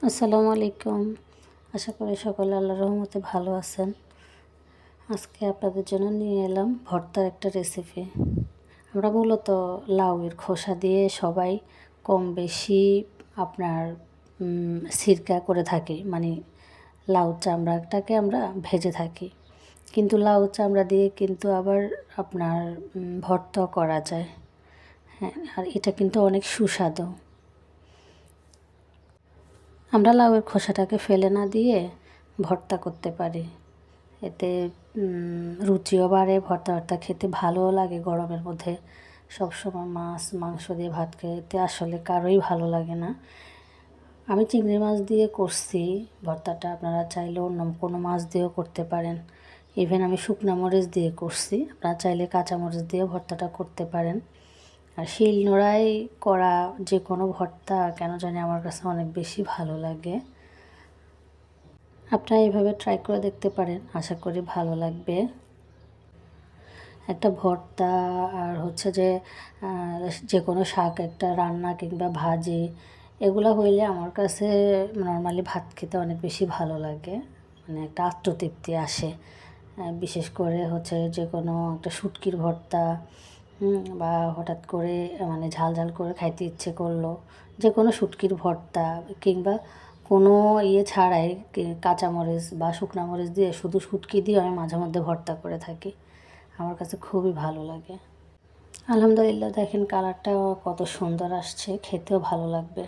আসসালামু আলাইকুম। আশা করি সকলে আল্লাহর রহমতে ভালো আছেন। আজকে আপনাদের জন্য নিয়ে এলাম ভর্তার একটা রেসিপি। আমরা মূলত লাউয়ের খোসা দিয়ে সবাই কম বেশি আপনার সিরকা করে থাকি, মানে লাউ চামড়াটাকে আমরা ভেজে থাকি। কিন্তু লাউ চামড়া দিয়ে কিন্তু আবার আপনার ভর্তা করা যায়। হ্যাঁ, আর এটা কিন্তু অনেক সুস্বাদু। আমরা লাউয়ের খোসাটাকে ফেলে না দিয়ে ভর্তা করতে পারি। এতে রুচিও বাড়ে, ভর্তা খেতে ভালোও লাগে। গরমের মধ্যে সবসময় মাছ মাংস দিয়ে ভাত খেতে আসলে কারোই ভালো লাগে না। আমি চিংড়ি মাছ দিয়ে করছি ভর্তাটা, আপনারা চাইলে অন্য কোনো মাছ দিয়েও করতে পারেন। ইভেন আমি শুকনা মরিচ দিয়ে করছি, আপনারা চাইলে কাঁচা মরিচ দিয়েও ভর্তাটা করতে পারেন। আর শিল নোড়ায় করা যে কোনো ভর্তা কেন জানি আমার কাছে অনেক বেশি ভালো লাগে। আপনারা এইভাবে ট্রাই করে দেখতে পারেন, আশা করি ভালো লাগবে। একটা ভর্তা আর হচ্ছে যে কোনো শাক একটা রান্না কিংবা ভাজি এগুলো হইলে আমার কাছে নর্মালি ভাত খেতে অনেক বেশি ভালো লাগে, মানে একটা আত্মতৃপ্তি আসে। বিশেষ করে হচ্ছে যে কোনো একটা শুটকির ভর্তা বা হঠাৎ করে মানে ঝাল ঝাল করে খাইতে ইচ্ছে করলো, যে কোনো শুটকির ভর্তা কিংবা কোনো ছাড়াই কাঁচামরিচ বা শুকনা মরিচ দিয়ে শুধু শুটকি দিয়ে আমি মাঝে মধ্যে ভর্তা করে থাকি। আমার কাছে খুবই ভালো লাগে। আলহামদুলিল্লাহ, দেখেন কালারটাও কত সুন্দর আসছে, খেতেও ভালো লাগবে।